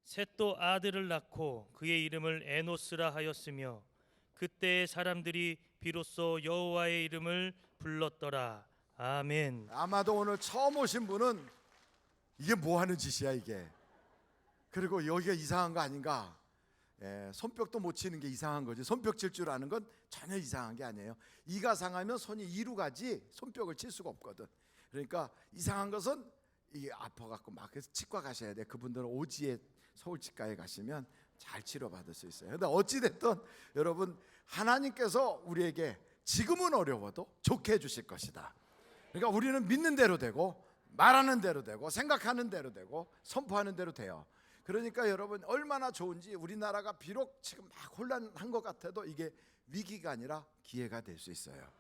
셋도 아들을 낳고 그의 이름을 에노스라 하였으며 그때의 사람들이 비로소 여호와의 이름을 불렀더라. 아멘. 아마도 오늘 처음 오신 분은 이게 뭐 하는 짓이야 이게, 그리고 여기가 이상한 거 아닌가. 손뼉도 못 치는 게 이상한 거지. 손뼉 칠 줄 아는 건 전혀 이상한 게 아니에요. 이가 상하면 손이 이루 가지 손뼉을 칠 수가 없거든. 그러니까 이상한 것은 이게 아파갖고 막 그래서 치과 가셔야 돼. 그분들은 오지에 서울 치과에 가시면 잘 치료받을 수 있어요. 근데 어찌됐든 여러분, 하나님께서 우리에게 지금은 어려워도 좋게 해주실 것이다. 그러니까 우리는 믿는 대로 되고 말하는 대로 되고 생각하는 대로 되고 선포하는 대로 돼요. 그러니까 여러분, 얼마나 좋은지, 우리나라가 비록 지금 막 혼란한 것 같아도 이게 위기가 아니라 기회가 될 수 있어요.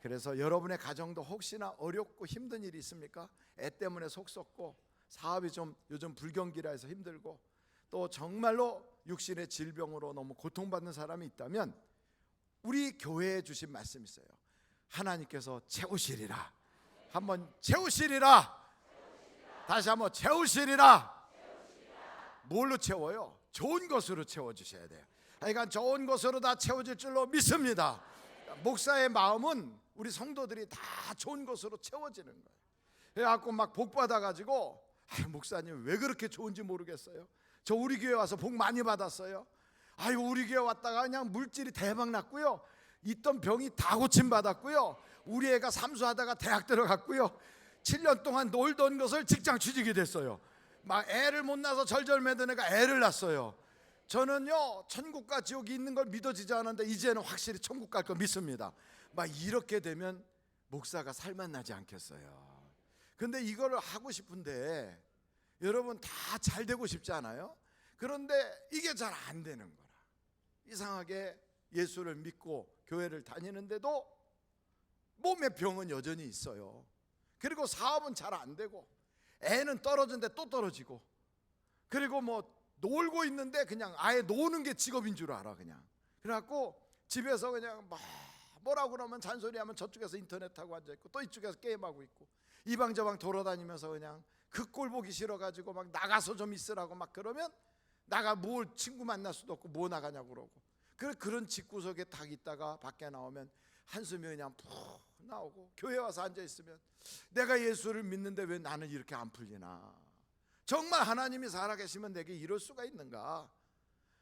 그래서 여러분의 가정도 혹시나 어렵고 힘든 일이 있습니까? 애 때문에 속 썩고 사업이 좀 요즘 불경기라 해서 힘들고 또 정말로 육신의 질병으로 너무 고통받는 사람이 있다면 우리 교회에 주신 말씀이 있어요. 하나님께서 채우시리라. 한번 채우시리라. 다시 한번 채우시리라. 뭘로 채워요? 좋은 것으로 채워주셔야 돼요. 그러니까 좋은 것으로 다 채워질 줄로 믿습니다. 목사의 마음은 우리 성도들이 다 좋은 것으로 채워지는 거예요. 그래갖고 막 복 받아가지고 목사님 왜 그렇게 좋은지 모르겠어요. 저 우리 교회 와서 복 많이 받았어요. 아유, 우리 교회 왔다가 그냥 물질이 대박 났고요, 있던 병이 다 고침 받았고요, 우리 애가 삼수하다가 대학 들어갔고요, 7년 동안 놀던 것을 직장 취직이 됐어요. 막 애를 못 낳아서 절절매던 애가 애를 낳았어요. 저는요, 천국과 지옥이 있는 걸 믿어지지 않았는데 이제는 확실히 천국 갈 거 믿습니다. 막 이렇게 되면 목사가 살만나지 않겠어요. 근데 이거를 하고 싶은데 여러분 다 잘 되고 싶지 않아요? 그런데 이게 잘 안 되는 거라. 이상하게 예수를 믿고 교회를 다니는데도 몸에 병은 여전히 있어요. 그리고 사업은 잘 안 되고 애는 떨어졌는데 또 떨어지고, 그리고 뭐 놀고 있는데 그냥 아예 노는 게 직업인 줄 알아. 그냥 그래갖고 집에서 그냥 막 뭐라고 그러면 잔소리하면 저쪽에서 인터넷하고 앉아있고 또 이쪽에서 게임하고 있고 이 방 저 방 돌아다니면서 그냥 그 꼴 보기 싫어가지고 막 나가서 좀 있으라고 막 그러면 나가 뭘 친구 만날 수도 없고 뭐 나가냐고 그러고, 그런 집구석에 딱 있다가 밖에 나오면 한숨이 그냥 푹 나오고, 교회 와서 앉아있으면 내가 예수를 믿는데 왜 나는 이렇게 안 풀리나. 정말 하나님이 살아계시면 내게 이럴 수가 있는가.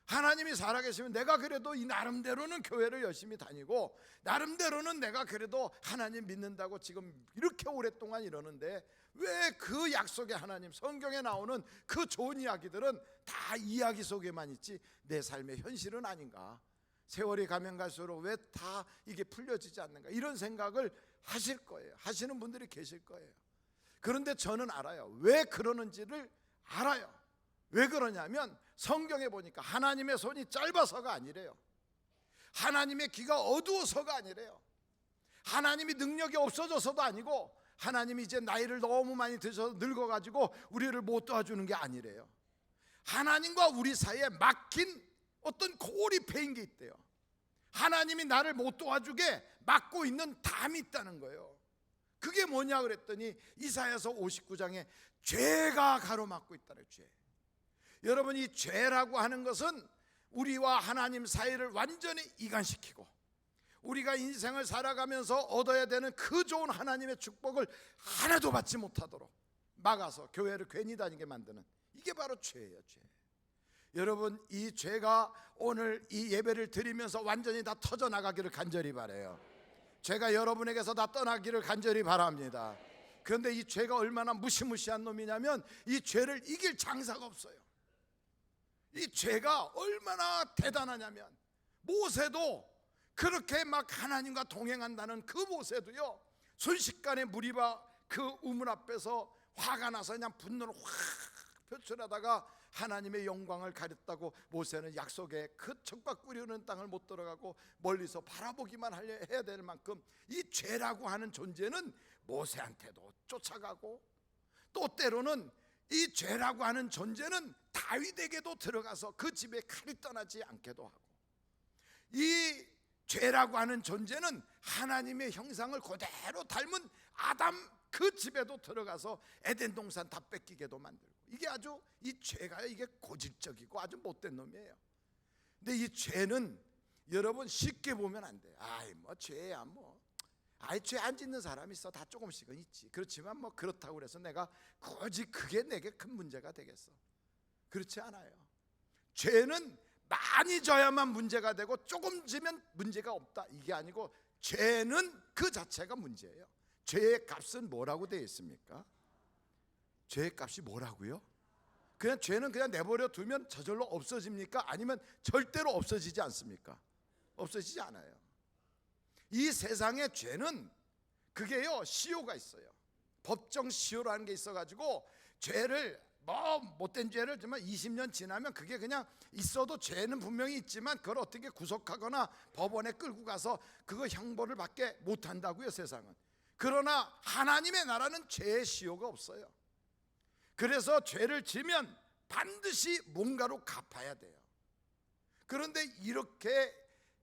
하나님이 살아계시면 내가 그래도 이 나름대로는 교회를 열심히 다니고 나름대로는 내가 그래도 하나님 믿는다고 지금 이렇게 오랫동안 이러는데 왜 그 약속의 하나님, 성경에 나오는 그 좋은 이야기들은 다 이야기 속에만 있지 내 삶의 현실은 아닌가. 세월이 가면 갈수록 왜 다 이게 풀려지지 않는가, 이런 생각을 하실 거예요. 하시는 분들이 계실 거예요. 그런데 저는 알아요. 왜 그러는지를 알아요. 왜 그러냐면 성경에 보니까 하나님의 손이 짧아서가 아니래요. 하나님의 귀가 어두워서가 아니래요. 하나님이 능력이 없어져서도 아니고 하나님이 이제 나이를 너무 많이 드셔서 늙어가지고 우리를 못 도와주는 게 아니래요. 하나님과 우리 사이에 막힌 어떤 고리패인 게 있대요. 하나님이 나를 못 도와주게 막고 있는 담이 있다는 거예요. 그게 뭐냐 그랬더니 이사야서 59장에 죄가 가로막고 있다는 죄. 여러분, 이 죄라고 하는 것은 우리와 하나님 사이를 완전히 이간시키고 우리가 인생을 살아가면서 얻어야 되는 그 좋은 하나님의 축복을 하나도 받지 못하도록 막아서 교회를 괜히 다니게 만드는, 이게 바로 죄예요. 죄. 여러분, 이 죄가 오늘 이 예배를 드리면서 완전히 다 터져나가기를 간절히 바라요. 죄가 여러분에게서 다 떠나기를 간절히 바랍니다. 그런데 이 죄가 얼마나 무시무시한 놈이냐면 이 죄를 이길 장사가 없어요. 이 죄가 얼마나 대단하냐면 모세도 그렇게 막 하나님과 동행한다는 그 모세도요, 순식간에 무리바 그 우물 앞에서 화가 나서 그냥 분노를 확 표출하다가 하나님의 영광을 가렸다고 모세는 약속의 그 척박 꿀이는 땅을 못 들어가고 멀리서 바라보기만 해야 될 만큼 이 죄라고 하는 존재는 모세한테도 쫓아가고 또 때로는 이 죄라고 하는 존재는 다윗에게도 들어가서 그 집에 칼이 떠나지 않게도 하고, 이 죄라고 하는 존재는 하나님의 형상을 그대로 닮은 아담 그 집에도 들어가서 에덴 동산 다 뺏기게도 만들고, 이게 아주 이 죄가 이게 고질적이고 아주 못된 놈이에요. 근데 이 죄는 여러분 쉽게 보면 안 돼. 아이 뭐 죄야 뭐. 아이 죄 안 짓는 사람이 있어. 다 조금씩은 있지. 그렇지만 뭐 그렇다고 그래서 내가 굳이 그게 내게 큰 문제가 되겠어? 그렇지 않아요. 죄는 많이 져야만 문제가 되고 조금 지면 문제가 없다 이게 아니고, 죄는 그 자체가 문제예요. 죄의 값은 뭐라고 되어 있습니까? 죄의 값이 뭐라고요? 그냥 죄는 그냥 내버려 두면 저절로 없어집니까? 아니면 절대로 없어지지 않습니까? 없어지지 않아요. 이 세상의 죄는 그게요, 시효가 있어요. 법정 시효라는 게 있어가지고 죄를 뭐 못된 죄를 정말 20년 지나면 그게 그냥 있어도 죄는 분명히 있지만 그걸 어떻게 구속하거나 법원에 끌고 가서 그거 형벌을 받게 못한다고요, 세상은. 그러나 하나님의 나라는 죄의 시효가 없어요. 그래서 죄를 지면 반드시 뭔가로 갚아야 돼요. 그런데 이렇게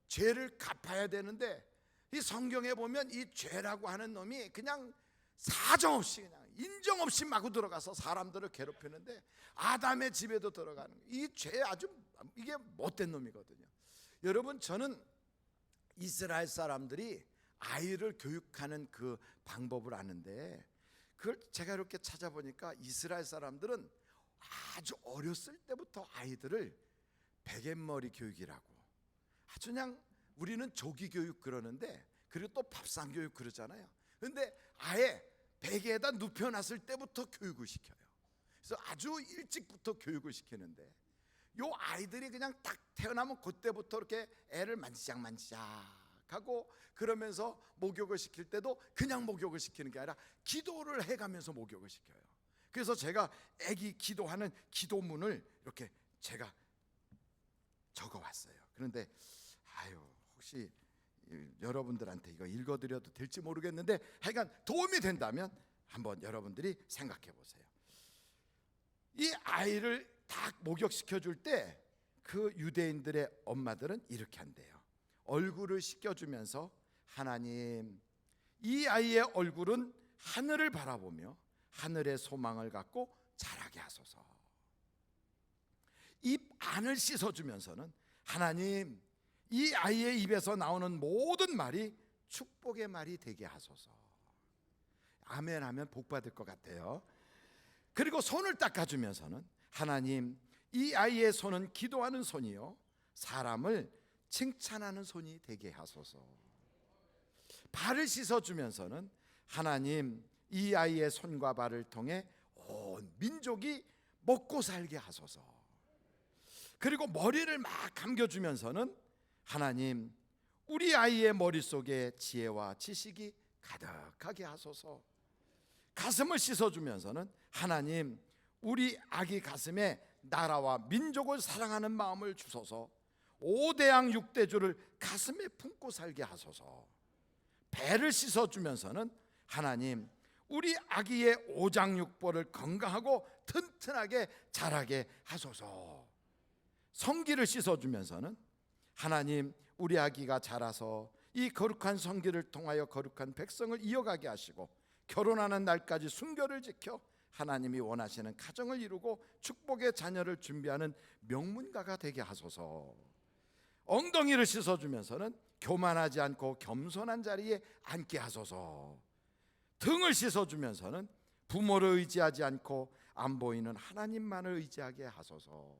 죄를 갚아야 되는데 이 성경에 보면 이 죄라고 하는 놈이 그냥 사정없이 그냥 인정 없이 마구 들어가서 사람들을 괴롭히는데, 아담의 집에도 들어가는 이 죄 아주 이게 못된 놈이거든요. 여러분, 저는 이스라엘 사람들이 아이를 교육하는 그 방법을 아는데, 그걸 제가 이렇게 찾아보니까 이스라엘 사람들은 아주 어렸을 때부터 아이들을 베갯머리 교육이라고, 아주 그냥 우리는 조기 교육 그러는데, 그리고 또 밥상 교육 그러잖아요. 근데 아예 베개에다 눕혀놨을 때부터 교육을 시켜요. 그래서 아주 일찍부터 교육을 시키는데, 요 아이들이 그냥 딱 태어나면 그때부터 이렇게 애를 만지작 하고, 그러면서 목욕을 시킬 때도 그냥 목욕을 시키는 게 아니라 기도를 해가면서 목욕을 시켜요. 그래서 제가 애기 기도하는 기도문을 이렇게 제가 적어왔어요. 그런데 혹시 여러분들한테 이거 읽어드려도 될지 모르겠는데, 하여간 도움이 된다면 한번 여러분들이 생각해 보세요. 이 아이를 딱 목욕시켜 줄 때 그 유대인들의 엄마들은 이렇게 한대요. 얼굴을 씻겨주면서, 하나님, 이 아이의 얼굴은 하늘을 바라보며 하늘의 소망을 갖고 자라게 하소서. 입 안을 씻어주면서는, 하나님, 이 아이의 입에서 나오는 모든 말이 축복의 말이 되게 하소서. 아멘 하면 복 받을 것 같아요. 그리고 손을 닦아주면서는, 하나님, 이 아이의 손은 기도하는 손이요 사람을 칭찬하는 손이 되게 하소서. 발을 씻어주면서는, 하나님, 이 아이의 손과 발을 통해 온 민족이 먹고 살게 하소서. 그리고 머리를 막 감겨주면서는, 하나님, 우리 아이의 머릿속에 지혜와 지식이 가득하게 하소서. 가슴을 씻어주면서는, 하나님, 우리 아기 가슴에 나라와 민족을 사랑하는 마음을 주소서. 5대양 6대주를 가슴에 품고 살게 하소서. 배를 씻어주면서는, 하나님, 우리 아기의 오장육부를 건강하고 튼튼하게 자라게 하소서. 성기를 씻어주면서는, 하나님, 우리 아기가 자라서 이 거룩한 성기를 통하여 거룩한 백성을 이어가게 하시고, 결혼하는 날까지 순결을 지켜 하나님이 원하시는 가정을 이루고 축복의 자녀를 준비하는 명문가가 되게 하소서. 엉덩이를 씻어주면서는 교만하지 않고 겸손한 자리에 앉게 하소서. 등을 씻어주면서는 부모를 의지하지 않고 안 보이는 하나님만을 의지하게 하소서.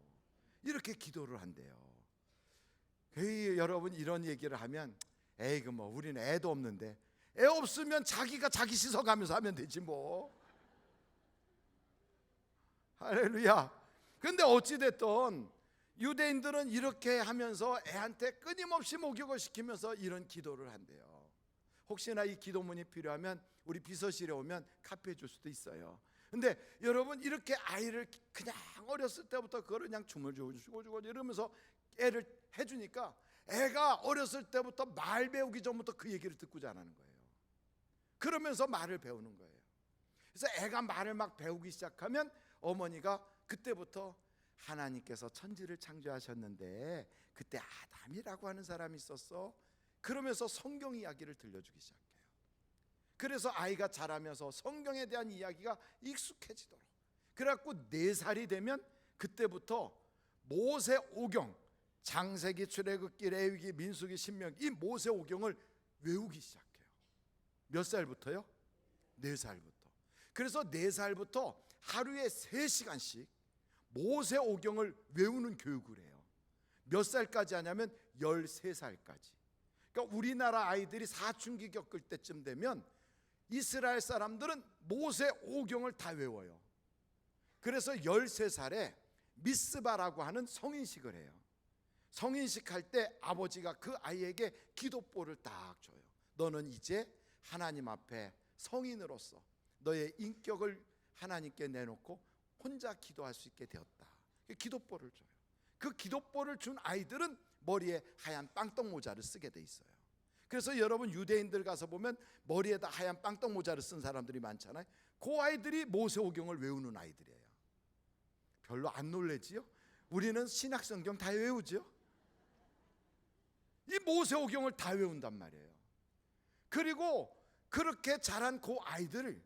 이렇게 기도를 한대요. 여러분, 이런 얘기를 하면, 에이 그 뭐 우리는 애도 없는데, 애 없으면 자기가 자기 씻어가면서 하면 되지 뭐. 할렐루야. 근데 어찌됐든 유대인들은 이렇게 하면서 애한테 끊임없이 목욕을 시키면서 이런 기도를 한대요. 혹시나 이 기도문이 필요하면 우리 비서실에 오면 카피해 줄 수도 있어요. 근데 여러분, 이렇게 아이를 그냥 어렸을 때부터 그걸 그냥 춤을 주고 이러면서 애를 해주니까, 애가 어렸을 때부터 말 배우기 전부터 그 얘기를 듣고 자라는 거예요. 그러면서 말을 배우는 거예요. 그래서 애가 말을 막 배우기 시작하면 어머니가 그때부터, 하나님께서 천지를 창조하셨는데 그때 아담이라고 하는 사람이 있었어. 그러면서 성경 이야기를 들려주기 시작해요. 그래서 아이가 자라면서 성경에 대한 이야기가 익숙해지도록, 그래갖고 4살이 되면 그때부터 모세 오경, 창세기, 출애굽기, 레위기, 민수기, 신명기, 이 모세 오경을 외우기 시작해요. 몇 살부터요? 4살부터. 그래서 4살부터 하루에 3시간씩 모세 오경을 외우는 교육을 해요. 몇 살까지 하냐면 13살까지. 그러니까 우리나라 아이들이 사춘기 겪을 때쯤 되면 이스라엘 사람들은 모세 오경을 다 외워요. 그래서 13살에 미스바라고 하는 성인식을 해요. 성인식 할 때 아버지가 그 아이에게 기도볼을 딱 줘요. 너는 이제 하나님 앞에 성인으로서 너의 인격을 하나님께 내놓고 혼자 기도할 수 있게 되었다. 기도볼을 줘요. 그 기도볼을 준 아이들은 머리에 하얀 빵떡 모자를 쓰게 돼 있어요. 그래서 여러분 유대인들 가서 보면 머리에다 하얀 빵떡 모자를 쓴 사람들이 많잖아요. 그 아이들이 모세오경을 외우는 아이들이에요. 별로 안 놀래지요? 우리는 신약 성경 다 외우죠. 이 모세오경을 다 외운단 말이에요. 그리고 그렇게 자란 그 아이들을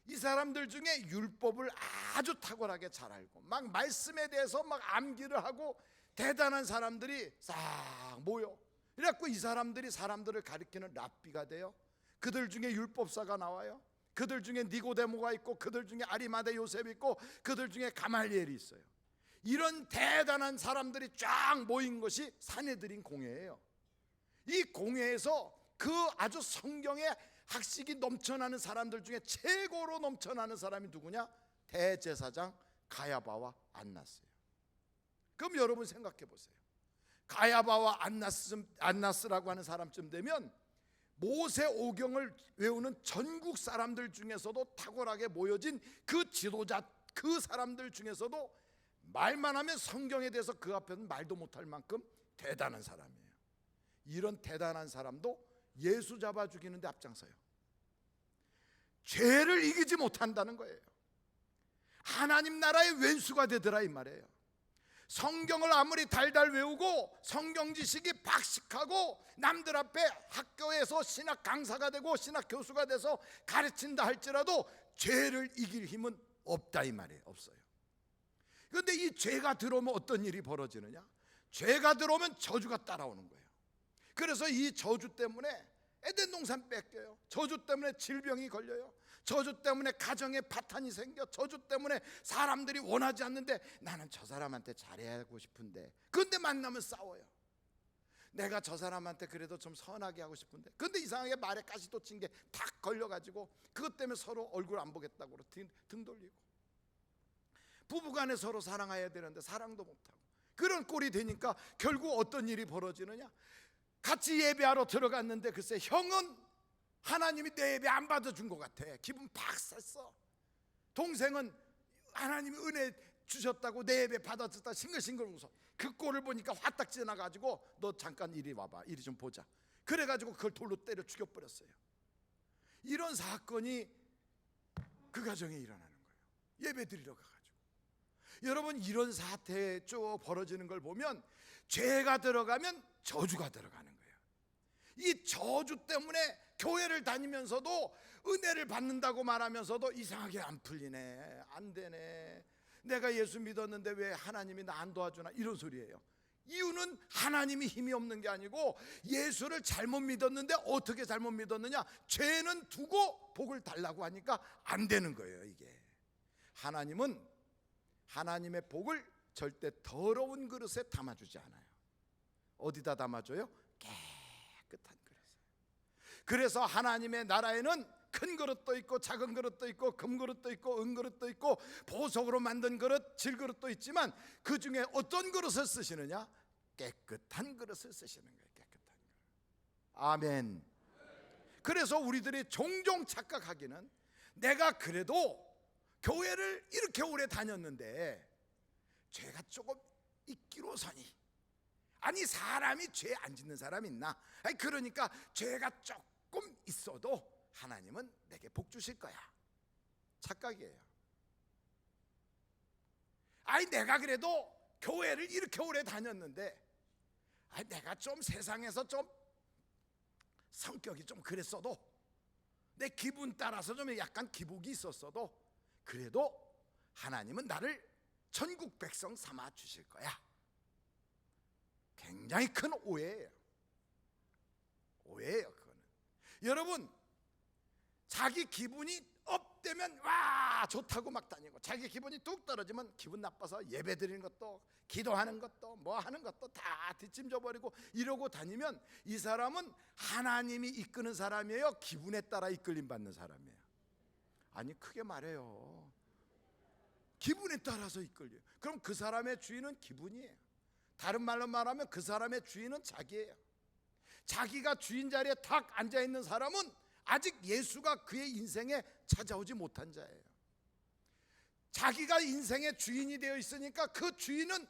이 사람들 중에 율법을 아주 탁월하게 잘 알고 막 말씀에 대해서 막 암기를 하고 대단한 사람들이 싹 모여. 그래갖고 이 사람들이 사람들을 가리키는 랍비가 돼요. 그들 중에 율법사가 나와요. 그들 중에 니고데모가 있고 그들 중에 아리마대 요셉이 있고 그들 중에 가말리엘이 있어요. 이런 대단한 사람들이 쫙 모인 것이 산헤드린 공회예요. 이 공회에서 그 아주 성경에 학식이 넘쳐나는 사람들 중에 최고로 넘쳐나는 사람이 누구냐? 대제사장 가야바와 안나스예요. 그럼 여러분 생각해 보세요. 가야바와 안나스라고 하는 사람쯤 되면 모세 오경을 외우는 전국 사람들 중에서도 탁월하게 모여진 그 지도자, 그 사람들 중에서도 말만 하면 성경에 대해서 그 앞에는 말도 못할 만큼 대단한 사람이에요. 이런 대단한 사람도 예수 잡아 죽이는데 앞장서요. 죄를 이기지 못한다는 거예요. 하나님 나라의 왼수가 되더라 이 말이에요. 성경을 아무리 달달 외우고 성경 지식이 박식하고 남들 앞에 학교에서 신학 강사가 되고 신학 교수가 돼서 가르친다 할지라도 죄를 이길 힘은 없다 이 말이에요. 없어요. 그런데 이 죄가 들어오면 어떤 일이 벌어지느냐? 죄가 들어오면 저주가 따라오는 거예요. 그래서 이 저주 때문에 에덴 동산 뺏겨요. 저주 때문에 질병이 걸려요. 저주 때문에 가정에 파탄이 생겨. 저주 때문에 사람들이 원하지 않는데 나는 저 사람한테 잘해하고 싶은데 근데 만나면 싸워요. 내가 저 사람한테 그래도 좀 선하게 하고 싶은데 근데 이상하게 말에 가시도 친 게 탁 걸려가지고 그것 때문에 서로 얼굴 안 보겠다고 등 돌리고 부부간에 서로 사랑해야 되는데 사랑도 못하고 그런 꼴이 되니까 결국 어떤 일이 벌어지느냐? 같이 예배하러 들어갔는데 글쎄 형은 하나님이 내 예배 안 받아준 것 같아. 기분 팍 쐈어. 동생은 하나님이 은혜 주셨다고 내 예배 받아줬다 싱글싱글 웃어. 그 꼴을 보니까 화딱 지나가지고 너 잠깐 이리 와봐. 이리 좀 보자. 그래가지고 그걸 돌로 때려 죽여버렸어요. 이런 사건이 그 가정에 일어나는 거예요. 예배 드리러 가가지고. 여러분 이런 사태 쭉 벌어지는 걸 보면 죄가 들어가면 저주가 들어가는 거예요. 이 저주 때문에 교회를 다니면서도 은혜를 받는다고 말하면서도 이상하게 안 풀리네, 안 되네. 내가 예수 믿었는데 왜 하나님이 나 안 도와주나 이런 소리예요. 이유는 하나님이 힘이 없는 게 아니고 예수를 잘못 믿었는데 어떻게 잘못 믿었느냐? 죄는 두고 복을 달라고 하니까 안 되는 거예요. 이게 하나님은 하나님의 복을 절대 더러운 그릇에 담아주지 않아요. 어디다 담아줘요? 깨끗한 그릇에. 그래서 하나님의 나라에는 큰 그릇도 있고 작은 그릇도 있고 금그릇도 있고 은그릇도 있고 보석으로 만든 그릇, 질그릇도 있지만 그 중에 어떤 그릇을 쓰시느냐? 깨끗한 그릇을 쓰시는 거예요. 깨끗한 그릇. 아멘. 그래서 우리들이 종종 착각하기는 내가 그래도 교회를 이렇게 오래 다녔는데 죄가 조금 있기로서니 아니 사람이 죄 안 짓는 사람이 있나? 아니 그러니까 죄가 조금 있어도 하나님은 내게 복 주실 거야. 착각이에요. 아니 내가 그래도 교회를 이렇게 오래 다녔는데 아니 내가 좀 세상에서 좀 성격이 좀 그랬어도 내 기분 따라서 좀 약간 기복이 있었어도 그래도 하나님은 나를 천국 백성 삼아 주실 거야. 굉장히 큰 오해예요. 오해예요, 그거는. 여러분, 자기 기분이 업되면 와 좋다고 막 다니고, 자기 기분이 뚝 떨어지면 기분 나빠서 예배 드리는 것도 기도하는 것도 뭐 하는 것도 다 뒷짐져 버리고 이러고 다니면 이 사람은 하나님이 이끄는 사람이에요, 기분에 따라 이끌림 받는 사람이에요? 아니, 크게 말해요. 기분에 따라서 이끌려요. 그럼 그 사람의 주인은 기분이에요. 다른 말로 말하면 그 사람의 주인은 자기예요. 자기가 주인 자리에 탁 앉아 있는 사람은 아직 예수가 그의 인생에 찾아오지 못한 자예요. 자기가 인생의 주인이 되어 있으니까 그 주인은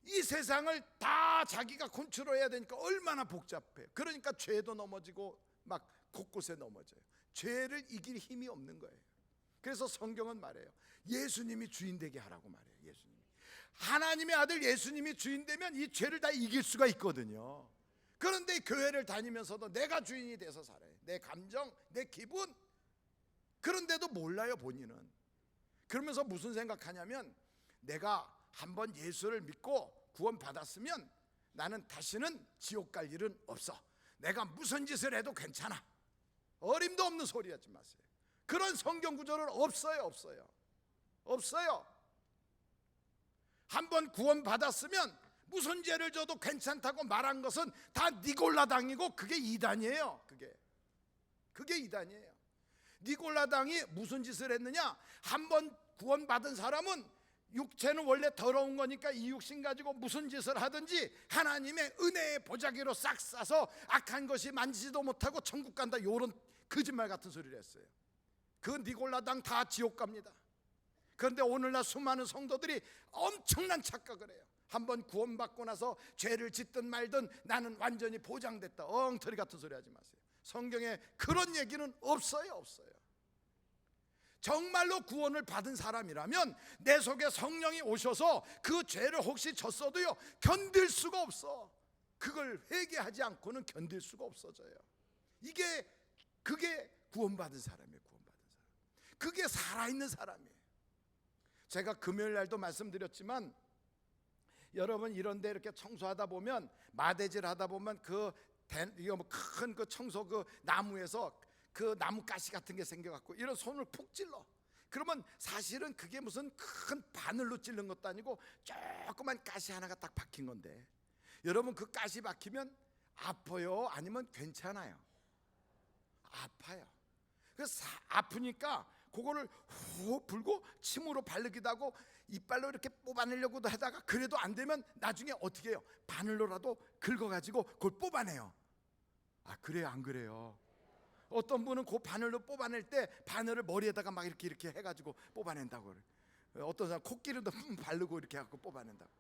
이 세상을 다 자기가 컨트롤해야 되니까 얼마나 복잡해요. 그러니까 죄도 넘어지고 막 곳곳에 넘어져요. 죄를 이길 힘이 없는 거예요. 그래서 성경은 말해요. 예수님이 주인 되게 하라고 말해요. 예수님이, 하나님의 아들 예수님이 주인 되면 이 죄를 다 이길 수가 있거든요. 그런데 교회를 다니면서도 내가 주인이 돼서 살아요. 내 감정, 내 기분. 그런데도 몰라요, 본인은. 그러면서 무슨 생각하냐면, 내가 한번 예수를 믿고 구원 받았으면 나는 다시는 지옥 갈 일은 없어. 내가 무슨 짓을 해도 괜찮아. 어림도 없는 소리 하지 마세요. 그런 성경 구절은 없어요. 없어요. 한번 구원 받았으면 무슨 죄를 져도 괜찮다고 말한 것은 다 니골라당이고 그게 이단이에요. 그게 이단이에요. 니골라당이 무슨 짓을 했느냐? 한번 구원받은 사람은 육체는 원래 더러운 거니까 이 육신 가지고 무슨 짓을 하든지 하나님의 은혜의 보자기로 싹 싸서 악한 것이 만지지도 못하고 천국 간다, 요런 거짓말 같은 소리를 했어요. 그 니골라당 다 지옥 갑니다. 그런데 오늘날 수많은 성도들이 엄청난 착각을 해요. 한번 구원받고 나서 죄를 짓든 말든 나는 완전히 보장됐다, 엉터리 같은 소리 하지 마세요. 성경에 그런 얘기는 없어요. 정말로 구원을 받은 사람이라면 내 속에 성령이 오셔서 그 죄를 혹시 졌어도요 견딜 수가 없어. 그걸 회개하지 않고는 견딜 수가 없어져요. 그게 구원받은 사람이에요. 그게 살아있는 사람이에요. 제가 금요일 날도 말씀드렸지만, 여러분 이런데 이렇게 청소하다 보면, 마대질 하다 보면 큰 그 청소 그 나무에서 그 나무 가시 같은 게 생겨갖고 이런 손을 푹 찔러. 그러면 사실은 그게 무슨 큰 바늘로 찔른 것도 아니고 조그만 가시 하나가 딱 박힌 건데, 여러분 그 가시 박히면 아파요? 아니면 괜찮아요? 아파요. 그래서 아프니까 그거를 후 불고 침으로 바르기도 하고 이빨로 이렇게 뽑아내려고도 하다가 그래도 안 되면 나중에 어떻게 해요? 바늘로라도 긁어가지고 그걸 뽑아내요. 아, 그래요? 안 그래요? 어떤 분은 그 바늘로 뽑아낼 때 바늘을 머리에다가 막 이렇게 해가지고 뽑아낸다고 그래요. 어떤 사람 코끼리도 바르고 이렇게 해갖고 뽑아낸다고.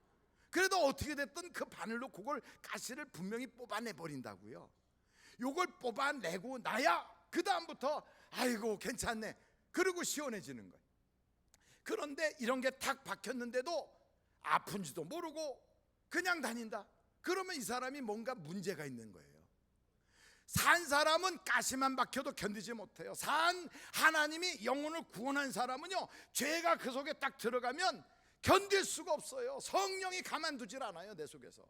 그래도 어떻게 됐든 그 바늘로 그걸 가시를 분명히 뽑아내 버린다고요. 요걸 뽑아내고 나야 그 다음부터 아이고 괜찮네, 그리고 시원해지는 거예요. 그런데 이런 게 탁 박혔는데도 아픈지도 모르고 그냥 다닌다. 그러면 이 사람이 뭔가 문제가 있는 거예요. 산 사람은 가시만 박혀도 견디지 못해요. 산 하나님이 영혼을 구원한 사람은요, 죄가 그 속에 딱 들어가면 견딜 수가 없어요. 성령이 가만두질 않아요, 내 속에서.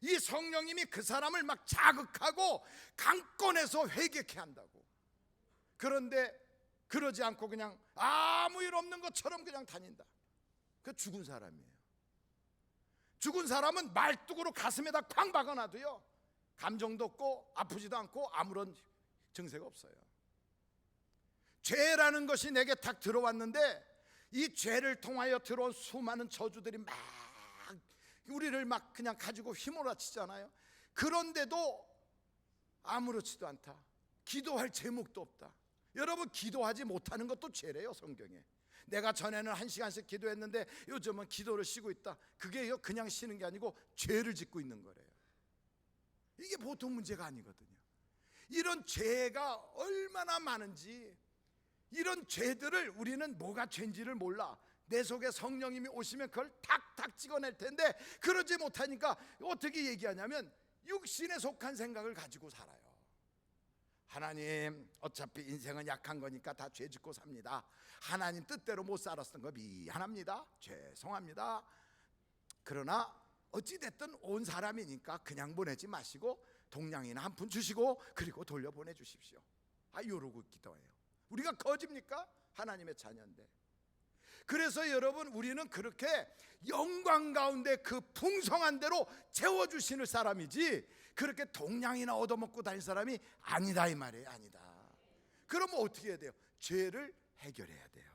이 성령님이 그 사람을 막 자극하고 강권해서 회개케 한다고. 그런데 그러지 않고 그냥 아무 일 없는 것처럼 그냥 다닌다. 그 죽은 사람이에요. 죽은 사람은 말뚝으로 가슴에다 쾅 박아놔도요 감정도 없고 아프지도 않고 아무런 증세가 없어요. 죄라는 것이 내게 탁 들어왔는데 이 죄를 통하여 들어온 수많은 저주들이 막 우리를 막 그냥 가지고 휘몰아치잖아요. 그런데도 아무렇지도 않다. 기도할 제목도 없다. 여러분, 기도하지 못하는 것도 죄래요, 성경에. 내가 전에는 1시간씩 기도했는데 요즘은 기도를 쉬고 있다. 그게 그냥 쉬는 게 아니고 죄를 짓고 있는 거래요. 이게 보통 문제가 아니거든요. 이런 죄가 얼마나 많은지, 이런 죄들을 우리는 뭐가 죄인지를 몰라. 내 속에 성령님이 오시면 그걸 탁탁 찍어낼 텐데 그러지 못하니까 어떻게 얘기하냐면 육신에 속한 생각을 가지고 살아요. 하나님 어차피 인생은 약한 거니까 다 죄 짓고 삽니다. 하나님 뜻대로 못 살았던 거 미안합니다. 죄송합니다. 그러나 어찌됐든 온 사람이니까 그냥 보내지 마시고 동냥이나 한 푼 주시고 그리고 돌려보내 주십시오. 이러고 기도해요. 우리가 거짓입니까? 하나님의 자녀인데. 그래서 여러분, 우리는 그렇게 영광 가운데 그 풍성한 대로 채워주시는 사람이지 그렇게 동냥이나 얻어먹고 다닐 사람이 아니다 이 말이에요. 아니다. 그러면 어떻게 해야 돼요? 죄를 해결해야 돼요.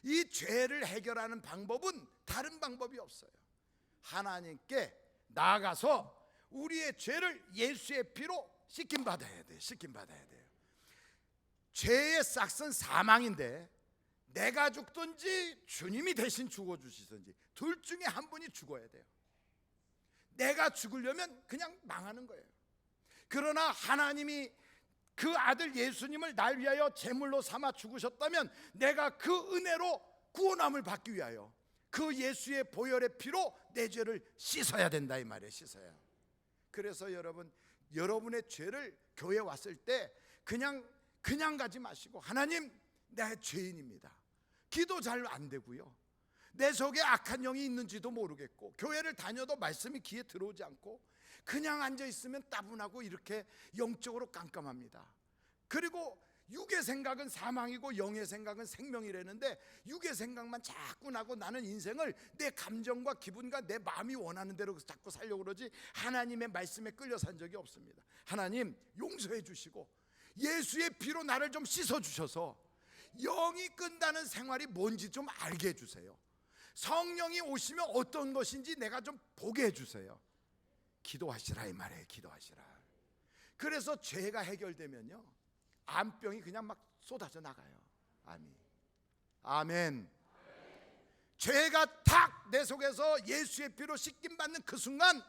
이 죄를 해결하는 방법은 다른 방법이 없어요. 하나님께 나아가서 우리의 죄를 예수의 피로 씻김받아야 돼요. 죄의 싹은 사망인데 내가 죽든지 주님이 대신 죽어주시든지 둘 중에 한 분이 죽어야 돼요. 내가 죽으려면 그냥 망하는 거예요. 그러나 하나님이 그 아들 예수님을 날 위하여 제물로 삼아 죽으셨다면 내가 그 은혜로 구원함을 받기 위하여 그 예수의 보혈의 피로 내 죄를 씻어야 된다 이 말이에요. 씻어야. 그래서 여러분의 죄를 교회 왔을 때 그냥 가지 마시고, 하나님 내 죄인입니다. 기도 잘 안 되고요, 내 속에 악한 영이 있는지도 모르겠고, 교회를 다녀도 말씀이 귀에 들어오지 않고 그냥 앉아 있으면 따분하고 이렇게 영적으로 깜깜합니다. 그리고 육의 생각은 사망이고 영의 생각은 생명이라는데 육의 생각만 자꾸 나고 나는 인생을 내 감정과 기분과 내 마음이 원하는 대로 자꾸 살려고 그러지 하나님의 말씀에 끌려 산 적이 없습니다. 하나님 용서해 주시고 예수의 피로 나를 좀 씻어 주셔서 영이 끈다는 생활이 뭔지 좀 알게 해주세요. 성령이 오시면 어떤 것인지 내가 좀 보게 해주세요. 기도하시라 이 말이에요. 기도하시라. 그래서 죄가 해결되면요, 암병이 그냥 막 쏟아져 나가요. 아멘. 죄가 탁 내 속에서 예수의 피로 씻김받는 그 순간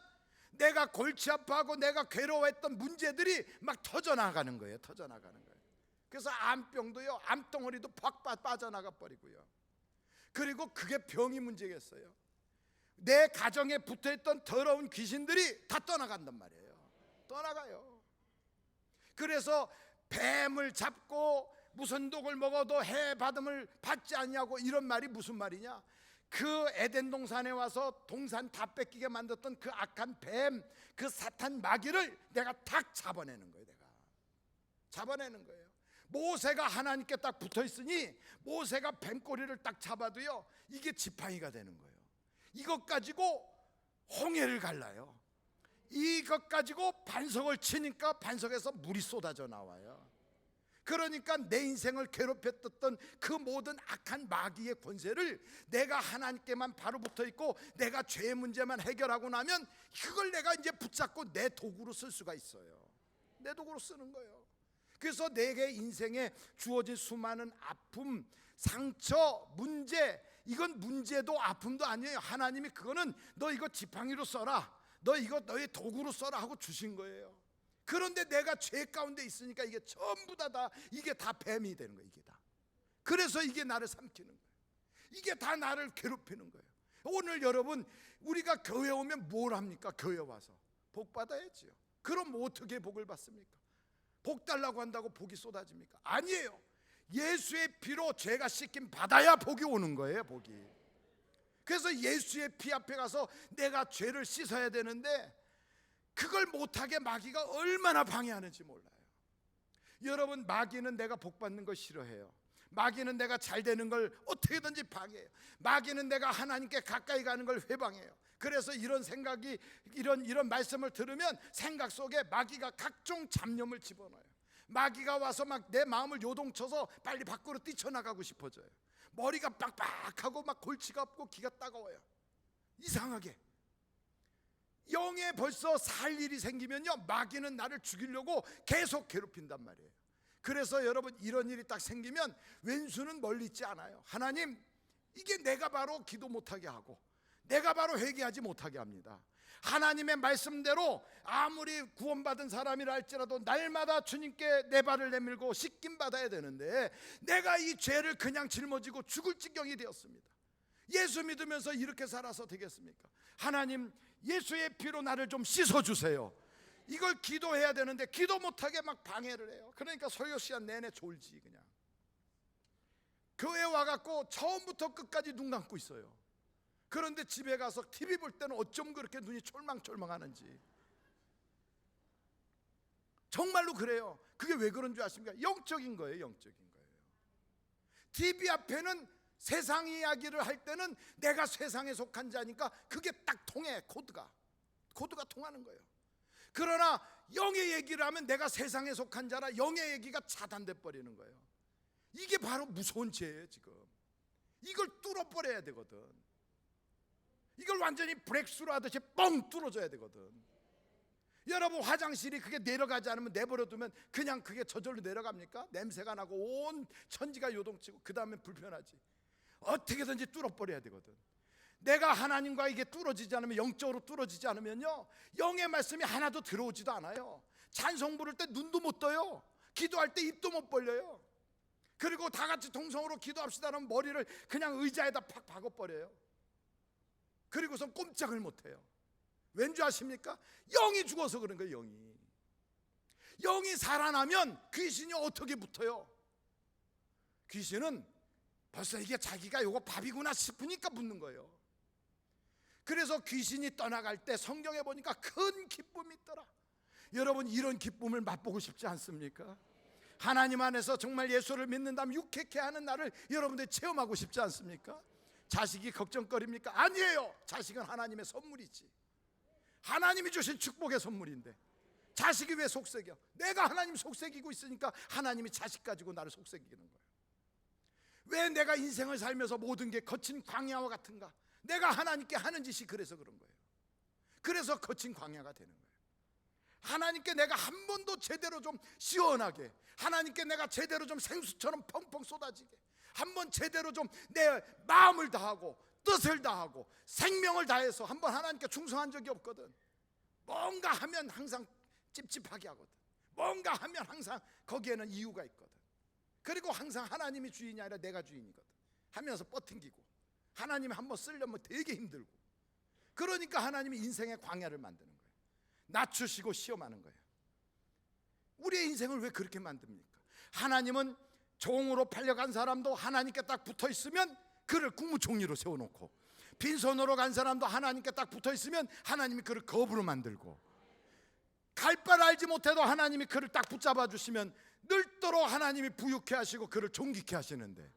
내가 골치 아파하고 내가 괴로워했던 문제들이 막 터져나가는 거예요. 그래서 암병도요, 암덩어리도 팍 빠져나가 버리고요. 그리고 그게 병이 문제겠어요. 내 가정에 붙어있던 더러운 귀신들이 다 떠나간단 말이에요. 떠나가요. 그래서 뱀을 잡고 무슨 독을 먹어도 해 받음을 받지 않냐고, 이런 말이 무슨 말이냐? 그 에덴 동산에 와서 동산 다 뺏기게 만들었던 그 악한 뱀, 그 사탄 마귀를 내가 탁 잡아내는 거예요. 잡아내는 거예요. 모세가 하나님께 딱 붙어 있으니 모세가 뱀꼬리를 딱 잡아도요, 이게 지팡이가 되는 거예요. 이것 가지고 홍해를 갈라요. 이것 가지고 반석을 치니까 반석에서 물이 쏟아져 나와요. 그러니까 내 인생을 괴롭혔던 그 모든 악한 마귀의 권세를 내가 하나님께만 바로 붙어 있고 내가 죄의 문제만 해결하고 나면 그걸 내가 이제 붙잡고 내 도구로 쓸 수가 있어요. 내 도구로 쓰는 거예요. 그래서 내게 인생에 주어진 수많은 아픔, 상처, 문제, 이건 문제도 아픔도 아니에요. 하나님이 그거는 너 이거 지팡이로 써라, 너 이거 너의 도구로 써라 하고 주신 거예요. 그런데 내가 죄 가운데 있으니까 이게 전부 다 이게 다 뱀이 되는 거예요. 이게 다. 그래서 이게 나를 삼키는 거예요. 이게 다 나를 괴롭히는 거예요. 오늘 여러분, 우리가 교회 오면 뭘 합니까? 교회 와서 복 받아야지요. 그럼 어떻게 복을 받습니까? 복 달라고 한다고 복이 쏟아집니까? 아니에요. 예수의 피로 죄가 씻김 받아야 복이 오는 거예요. 복이. 그래서 예수의 피 앞에 가서 내가 죄를 씻어야 되는데 그걸 못하게 마귀가 얼마나 방해하는지 몰라요. 여러분, 마귀는 내가 복 받는 걸 싫어해요. 마귀는 내가 잘 되는 걸 어떻게든지 방해해요. 마귀는 내가 하나님께 가까이 가는 걸 회방해요. 그래서 이런 생각이 이런 말씀을 들으면 생각 속에 마귀가 각종 잡념을 집어넣어요. 마귀가 와서 막 내 마음을 요동쳐서 빨리 밖으로 뛰쳐나가고 싶어져요. 머리가 빡빡하고 막 골치가 없고 기가 따가워요. 이상하게 영에 벌써 살 일이 생기면요, 마귀는 나를 죽이려고 계속 괴롭힌단 말이에요. 그래서 여러분, 이런 일이 딱 생기면 왼수는 멀리 있지 않아요. 하나님, 이게 내가 바로 기도 못하게 하고 내가 바로 회개하지 못하게 합니다. 하나님의 말씀대로 아무리 구원받은 사람이라 할지라도 날마다 주님께 내 발을 내밀고 씻김 받아야 되는데 내가 이 죄를 그냥 짊어지고 죽을 지경이 되었습니다. 예수 믿으면서 이렇게 살아서 되겠습니까? 하나님, 예수의 피로 나를 좀 씻어주세요. 이걸 기도해야 되는데 기도 못하게 막 방해를 해요. 그러니까 설교 시간 내내 졸지. 그냥 교회 와갖고 처음부터 끝까지 눈 감고 있어요. 그런데 집에 가서 TV 볼 때는 어쩜 그렇게 눈이 촐망촐망하는지. 정말로 그래요. 그게 왜 그런 줄 아십니까? 영적인 거예요. 영적인 거예요. TV 앞에는 세상 이야기를 할 때는 내가 세상에 속한 자니까 그게 딱 통해. 코드가 통하는 거예요. 그러나 영의 얘기를 하면 내가 세상에 속한 자라 영의 얘기가 차단돼 버리는 거예요. 이게 바로 무서운 죄예요. 지금 이걸 뚫어버려야 되거든. 이걸 완전히 브렉스루 하듯이 뻥 뚫어줘야 되거든. 여러분, 화장실이 그게 내려가지 않으면 내버려 두면 그냥 그게 저절로 내려갑니까? 냄새가 나고 온 천지가 요동치고 그 다음에 불편하지. 어떻게든지 뚫어버려야 되거든. 내가 하나님과 이게 뚫어지지 않으면, 영적으로 뚫어지지 않으면요, 영의 말씀이 하나도 들어오지도 않아요. 찬송 부를 때 눈도 못 떠요. 기도할 때 입도 못 벌려요. 그리고 다 같이 동성으로 기도합시다라면 머리를 그냥 의자에다 팍 박아버려요. 그리고선 꼼짝을 못해요. 왠지 아십니까? 영이 죽어서 그런 거예요. 영이 살아나면 귀신이 어떻게 붙어요? 귀신은 벌써 이게 자기가 요거 밥이구나 싶으니까 붙는 거예요. 그래서 귀신이 떠나갈 때 성경에 보니까 큰 기쁨이 있더라. 여러분, 이런 기쁨을 맛보고 싶지 않습니까? 하나님 안에서 정말 예수를 믿는다면 유쾌케 하는 날을 여러분들이 체험하고 싶지 않습니까? 자식이 걱정거리입니까? 아니에요. 자식은 하나님의 선물이지. 하나님이 주신 축복의 선물인데 자식이 왜 속색여? 내가 하나님 속색이고 있으니까 하나님이 자식 가지고 나를 속색이는 거예요. 왜 내가 인생을 살면서 모든 게 거친 광야와 같은가? 내가 하나님께 하는 짓이 그래서 그런 거예요. 그래서 거친 광야가 되는 거예요. 하나님께 내가 한 번도 제대로 좀 시원하게, 하나님께 내가 제대로 좀 생수처럼 펑펑 쏟아지게, 한 번 제대로 좀 내 마음을 다하고 뜻을 다하고 생명을 다해서 한번 하나님께 충성한 적이 없거든. 뭔가 하면 항상 찝찝하게 하거든. 뭔가 하면 항상 거기에는 이유가 있거든. 그리고 항상 하나님이 주인이 아니라 내가 주인이거든 하면서 뻗팅기고, 하나님이 한번 쓰려면 되게 힘들고. 그러니까 하나님이 인생의 광야를 만드는 거예요. 낮추시고 시험하는 거예요. 우리의 인생을 왜 그렇게 만듭니까? 하나님은 종으로 팔려간 사람도 하나님께 딱 붙어 있으면 그를 국무총리로 세워놓고, 빈손으로 간 사람도 하나님께 딱 붙어 있으면 하나님이 그를 거부로 만들고, 갈 바를 알지 못해도 하나님이 그를 딱 붙잡아 주시면 늘도록 하나님이 부유케 하시고 그를 존귀케 하시는데,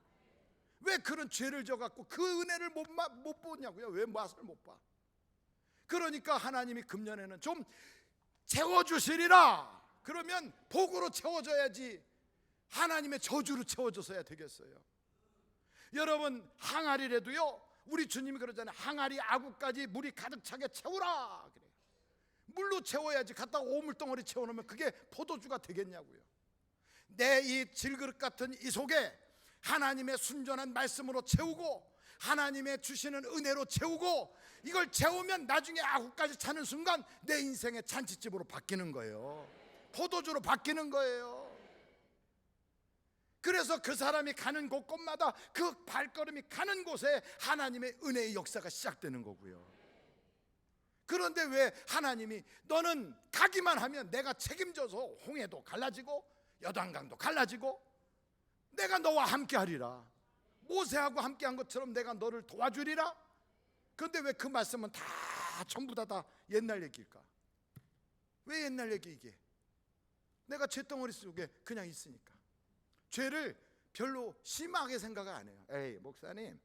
왜 그런 죄를 져갖고 그 은혜를 못 보냐고요? 왜 맛을 못 봐? 그러니까 하나님이 금년에는 좀 채워주시리라. 그러면 복으로 채워줘야지 하나님의 저주로 채워줘서야 되겠어요. 여러분, 항아리라도요, 우리 주님이 그러잖아요. 항아리 아구까지 물이 가득 차게 채우라 그래요. 물로 채워야지. 갖다가 오물덩어리 채워놓으면 그게 포도주가 되겠냐고요. 내 이 질그릇 같은 이 속에 하나님의 순전한 말씀으로 채우고, 하나님의 주시는 은혜로 채우고, 이걸 채우면 나중에 아구까지 차는 순간 내 인생의 잔치집으로 바뀌는 거예요. 포도주로 바뀌는 거예요. 그래서 그 사람이 가는 곳곳마다 그 발걸음이 가는 곳에 하나님의 은혜의 역사가 시작되는 거고요. 그런데 왜 하나님이 너는 가기만 하면 내가 책임져서 홍해도 갈라지고 여단강도 갈라지고 내가 너와 함께 하리라, 모세하고 함께 한 것처럼 내가 너를 도와주리라. 그런데 왜 그 말씀은 다 전부 다 옛날 얘기일까? 왜 옛날 얘기? 이게 내가 죄덩어리 속에 그냥 있으니까 죄를 별로 심하게 생각을 안 해요. 에이, 목사님,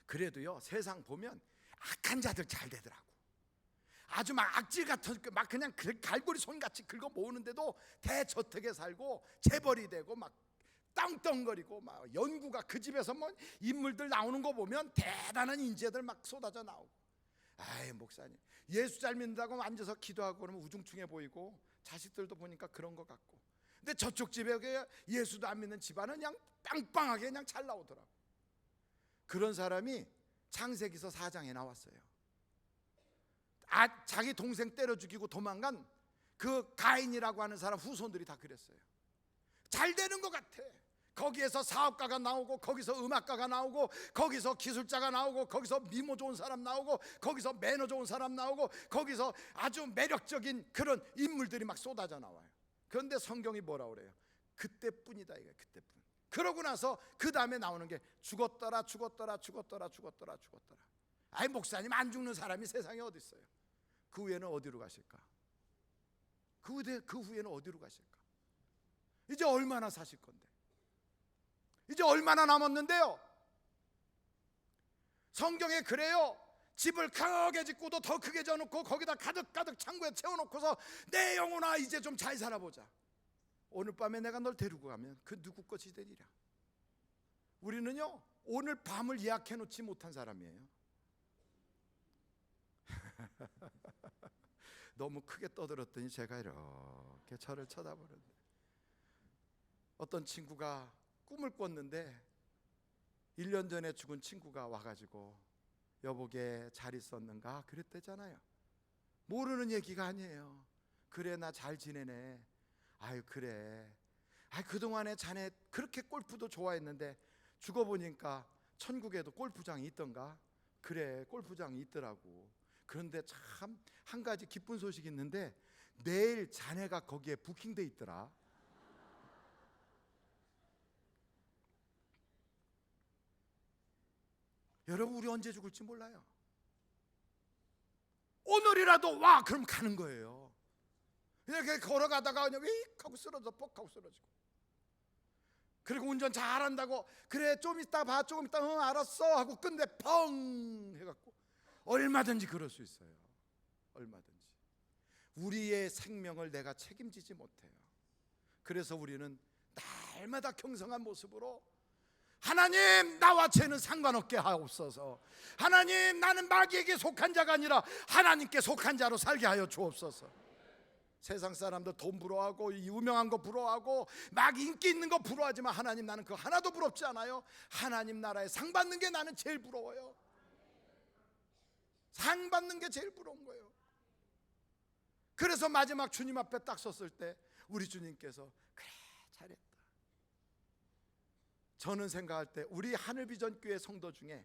그래도요 세상 보면 악한 자들 잘 되더라고. 아주 막 악질 같은 막 그냥 갈고리 손같이 긁어 모으는데도 대저택에 살고 재벌이 되고 막 땅덩거리고 막 연구가 그 집에서 뭐 인물들 나오는 거 보면 대단한 인재들 막 쏟아져 나오고. 아이, 목사님, 예수 잘 믿는다고 앉아서 기도하고 그러면 우중충해 보이고 자식들도 보니까 그런 것 같고. 근데 저쪽 집에 예수도 안 믿는 집안은 그냥 빵빵하게 그냥 잘 나오더라고. 그런 사람이 창세기서 4장에 나왔어요. 자기 동생 때려 죽이고 도망간 그 가인이라고 하는 사람 후손들이 다 그랬어요. 잘 되는 것 같아. 거기에서 사업가가 나오고, 거기서 음악가가 나오고, 거기서 기술자가 나오고, 거기서 미모 좋은 사람 나오고, 거기서 매너 좋은 사람 나오고, 거기서 아주 매력적인 그런 인물들이 막 쏟아져 나와요. 그런데 성경이 뭐라 그래요? 그때뿐이다 이거예요. 그때뿐. 그러고 나서 그 다음에 나오는 게 죽었더라 죽었더라 죽었더라 죽었더라 죽었더라. 아이 목사님, 안 죽는 사람이 세상에 어디 있어요? 그 후에는 어디로 가실까? 그 후에는 어디로 가실까? 이제 얼마나 사실 건데? 이제 얼마나 남았는데요? 성경에 그래요. 집을 크게 짓고도 더 크게 져놓고 거기다 가득가득 창고에 채워놓고서 내 영혼아 이제 좀 잘 살아보자. 오늘 밤에 내가 널 데리고 가면 그 누구 것이 되리라. 우리는요, 오늘 밤을 예약해 놓지 못한 사람이에요. 너무 크게 떠들었더니 제가 이렇게 저를 쳐다보는데, 어떤 친구가 꿈을 꿨는데 1년 전에 죽은 친구가 와가지고 여보게 잘 있었는가 그랬대잖아요. 모르는 얘기가 아니에요. 그래 나 잘 지내네. 아유 그래. 아유 그동안에 자네 그렇게 골프도 좋아했는데 죽어보니까 천국에도 골프장이 있던가. 그래 골프장이 있더라고. 그런데 참 한 가지 기쁜 소식이 있는데 내일 자네가 거기에 부킹돼 있더라. 여러분, 우리 언제 죽을지 몰라요. 오늘이라도 와 그럼 가는 거예요. 이렇게 걸어가다가 그냥 휙 하고 쓰러져, 뻑 하고 쓰러지고. 그리고 운전 잘한다고 그래 좀 이따 봐, 조금 이따 응 알았어 하고 끝내 펑 해갖고. 얼마든지 그럴 수 있어요. 얼마든지. 우리의 생명을 내가 책임지지 못해요. 그래서 우리는 날마다 경성한 모습으로 하나님 나와 죄는 상관없게 하옵소서. 하나님 나는 마귀에게 속한 자가 아니라 하나님께 속한 자로 살게 하여 주옵소서. 세상 사람들 돈 부러워하고 유명한 거 부러워하고 막 인기 있는 거 부러워하지만 하나님 나는 그거 하나도 부럽지 않아요. 하나님 나라에 상 받는 게 나는 제일 부러워요. 상 받는 게 제일 부러운 거예요. 그래서 마지막 주님 앞에 딱 섰을 때 우리 주님께서 그래 잘했다. 저는 생각할 때 우리 하늘비전교회 성도 중에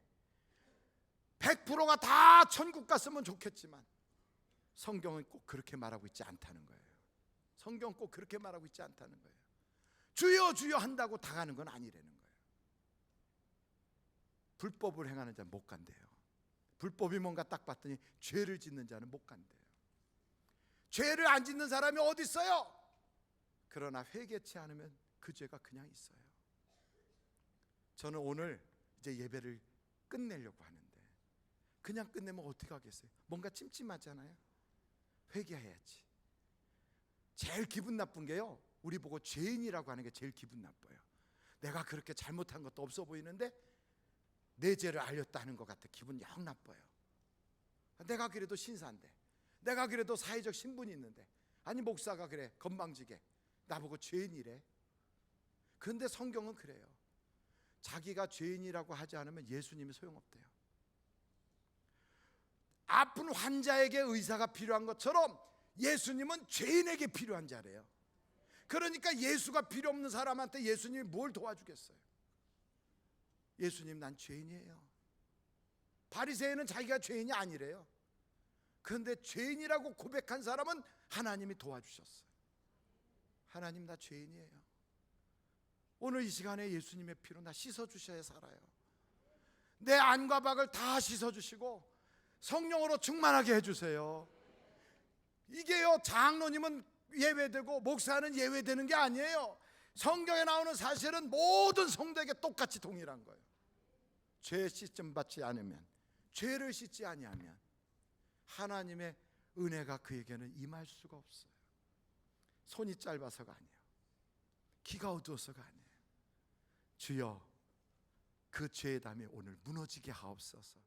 100%가 다 천국 갔으면 좋겠지만 성경은 꼭 그렇게 말하고 있지 않다는 거예요. 성경은 꼭 그렇게 말하고 있지 않다는 거예요. 주여 주여 한다고 다 가는 건 아니라는 거예요. 불법을 행하는 자는 못 간대요. 불법이 뭔가 딱 봤더니 죄를 짓는 자는 못 간대요. 죄를 안 짓는 사람이 어디 있어요? 그러나 회개치 않으면 그 죄가 그냥 있어요. 저는 오늘 이제 예배를 끝내려고 하는데 그냥 끝내면 어떻게 하겠어요? 뭔가 찜찜하잖아요. 회개해야지. 제일 기분 나쁜 게요, 우리 보고 죄인이라고 하는 게 제일 기분 나빠요. 내가 그렇게 잘못한 것도 없어 보이는데 내 죄를 알렸다는 것 같아. 기분 영 나빠요. 내가 그래도 신사인데, 내가 그래도 사회적 신분이 있는데, 아니 목사가 그래 건방지게 나보고 죄인이래. 그런데 성경은 그래요. 자기가 죄인이라고 하지 않으면 예수님이 소용없대요. 아픈 환자에게 의사가 필요한 것처럼 예수님은 죄인에게 필요한 자래요. 그러니까 예수가 필요 없는 사람한테 예수님이 뭘 도와주겠어요? 예수님 난 죄인이에요. 바리새인은 자기가 죄인이 아니래요. 그런데 죄인이라고 고백한 사람은 하나님이 도와주셨어요. 하나님 나 죄인이에요. 오늘 이 시간에 예수님의 피로 나 씻어주셔야 살아요. 내 안과 밖을 다 씻어주시고 성령으로 충만하게 해주세요. 이게요, 장로님은 예외되고 목사는 예외되는 게 아니에요. 성경에 나오는 사실은 모든 성도에게 똑같이 동일한 거예요. 죄 씻음 받지 않으면, 죄를 씻지 아니하면 하나님의 은혜가 그에게는 임할 수가 없어요. 손이 짧아서가 아니에요. 귀가 어두워서가 아니에요. 주여 그 죄의 담이 오늘 무너지게 하옵소서.